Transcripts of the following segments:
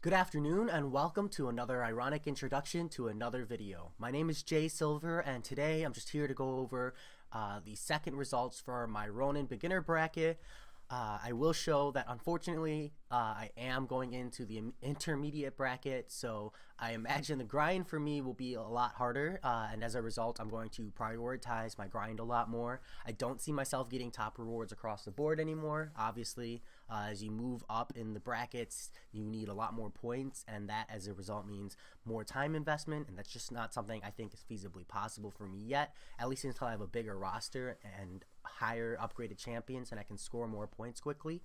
Good afternoon and welcome to another ironic introduction to another video. My name is Jay Silver and today I'm just here to go over the second results for my Ronin beginner bracket. I will show that unfortunately I am going into the intermediate bracket, so I imagine the grind for me will be a lot harder, and as a result I'm going to prioritize my grind a lot more. I don't see myself getting top rewards across the board anymore. Obviously, as you move up in the brackets you need a lot more points, and that as a result means more time investment, and that's just not something I think is feasibly possible for me yet, at least until I have a bigger roster and higher upgraded champions and I can score more points quickly.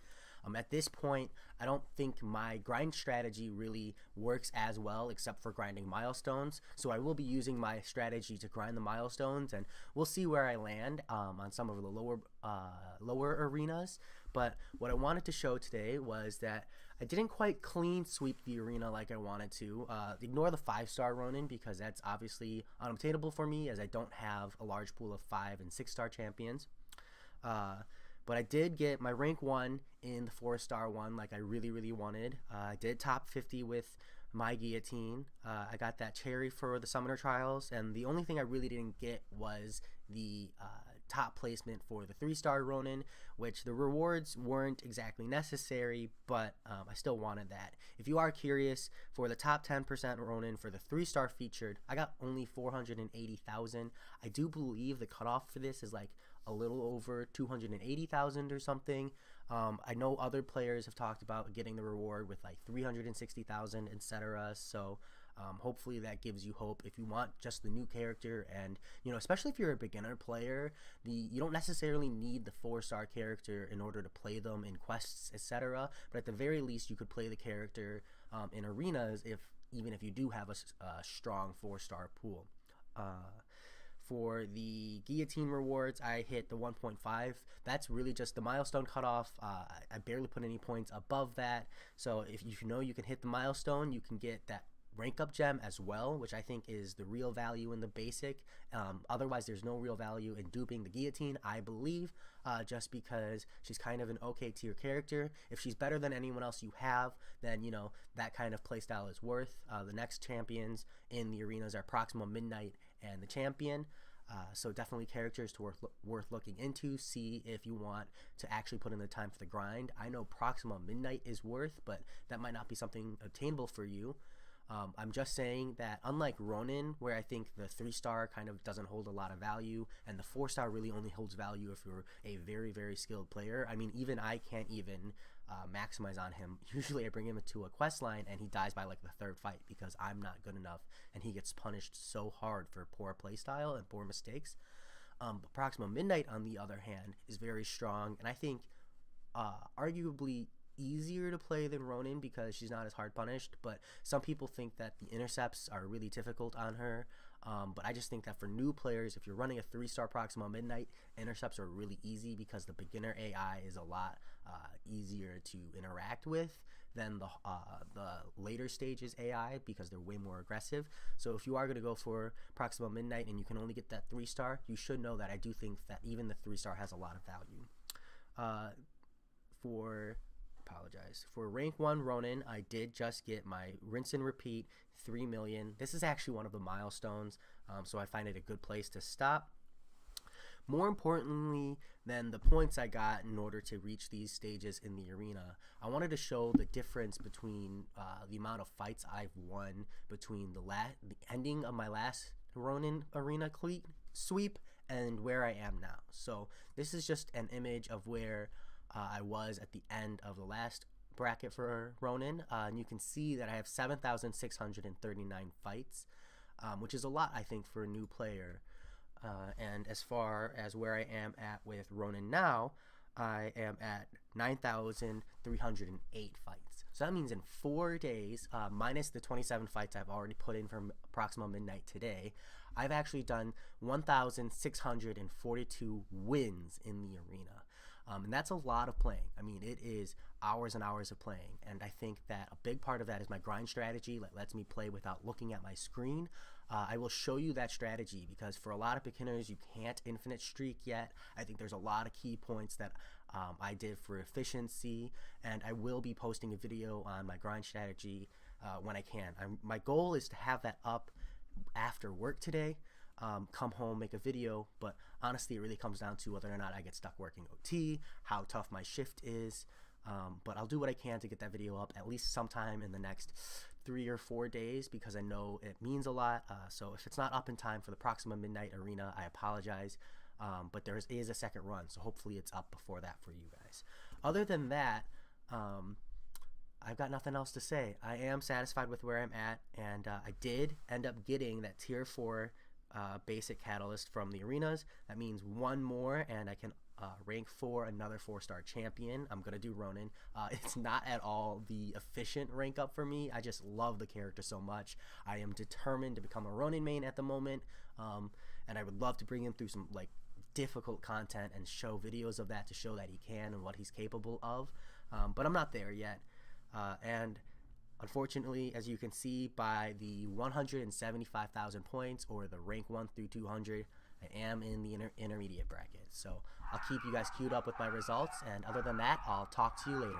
At this point, I don't think my grind strategy really works as well except for grinding milestones, so I will be using my strategy to grind the milestones, and we'll see where I land on some of the lower arenas. But what I wanted to show today was that I didn't quite clean sweep the arena like I wanted to. Ignore the 5-star Ronin because that's obviously unobtainable for me as I don't have a large pool of 5 and 6-star champions. But I did get my rank 1 in the 4-star one like I really wanted. I did top 50 with my guillotine. I got that cherry for the summoner trials, and the only thing I really didn't get was the top placement for the 3-star Ronin, which the rewards weren't exactly necessary, but I still wanted that. If you are curious, for the top 10% Ronin for the 3-star featured, I got only 480,000. I do believe the cutoff for this is like a little over 280,000 or something. I know other players have talked about getting the reward with like 360,000, etc. So hopefully that gives you hope if you want just the new character, and especially if you're a beginner player, you don't necessarily need the 4-star character in order to play them in quests, etc. But at the very least you could play the character in arenas even if you do have a strong 4-star pool. For the guillotine rewards, I hit the 1.5. That's really just the milestone cutoff. I barely put any points above that. So if you know you can hit the milestone, you can get that rank up gem as well, which I think is the real value in the basic. Otherwise, there's no real value in duping the guillotine, I believe, just because she's kind of an okay tier character. If she's better than anyone else you have, then that kind of playstyle is worth. The next champions in the arenas are Proxima Midnight and the Champion. So definitely characters worth looking into. See if you want to actually put in the time for the grind. I know Proxima Midnight is worth, but that might not be something obtainable for you. I'm just saying that unlike Ronin, where I think the 3-star kind of doesn't hold a lot of value, and the 4-star really only holds value if you're a very skilled player. I mean, even I can't even maximize on him. Usually I bring him into a quest line and he dies by like the 3rd fight because I'm not good enough, and he gets punished so hard for poor playstyle and poor mistakes. But Proxima Midnight, on the other hand, is very strong, and I think arguably easier to play than Ronin because she's not as hard punished, but some people think that the intercepts are really difficult on her. But I just think that for new players, if you're running a 3-star Proxima Midnight, intercepts are really easy because the beginner AI is a lot easier to interact with than the later stages AI because they're way more aggressive. So if you are going to go for Proxima Midnight and you can only get that 3-star, you should know that I do think that even the 3-star has a lot of value. For rank 1 Ronin, I did just get my rinse and repeat 3 million. This is actually one of the milestones, so I find it a good place to stop. More importantly than the points I got in order to reach these stages in the arena, I wanted to show the difference between the amount of fights I've won between the ending of my last Ronin arena sweep and where I am now. So this is just an image of where I was at the end of the last bracket for Ronin, and you can see that I have 7,639 fights, which is a lot, I think, for a new player. And as far as where I am at with Ronin now, I am at 9,308 fights. So that means in 4 days, minus the 27 fights I've already put in from Proxima Midnight today, I've actually done 1,642 wins in the arena. And that's a lot of playing. I mean, it is hours and hours of playing, and I think that a big part of that is my grind strategy that lets me play without looking at my screen. I will show you that strategy because for a lot of beginners, you can't infinite streak yet. I think there's a lot of key points that I did for efficiency, and I will be posting a video on my grind strategy when I can. My goal is to have that up after work today. Come home, make a video, but honestly it really comes down to whether or not I get stuck working OT, how tough my shift is, but I'll do what I can to get that video up at least sometime in the next 3 or 4 days, because I know it means a lot. So if it's not up in time for the Proxima Midnight Arena, I apologize, but there is a second run, so hopefully it's up before that for you guys. Other than that, I've got nothing else to say. I am satisfied with where I'm at, and I did end up getting that tier 4 basic catalyst from the arenas. That means one more and I can rank for another 4-star champion. I'm gonna do Ronin. It's not at all the efficient rank up for me. I just love the character so much. I am determined to become a Ronin main at the moment, and I would love to bring him through some like difficult content and show videos of that to show that he can and what he's capable of, but I'm not there yet, and unfortunately, as you can see by the 175,000 points, or the rank 1 through 200, I am in the intermediate bracket. So I'll keep you guys queued up with my results, and other than that, I'll talk to you later.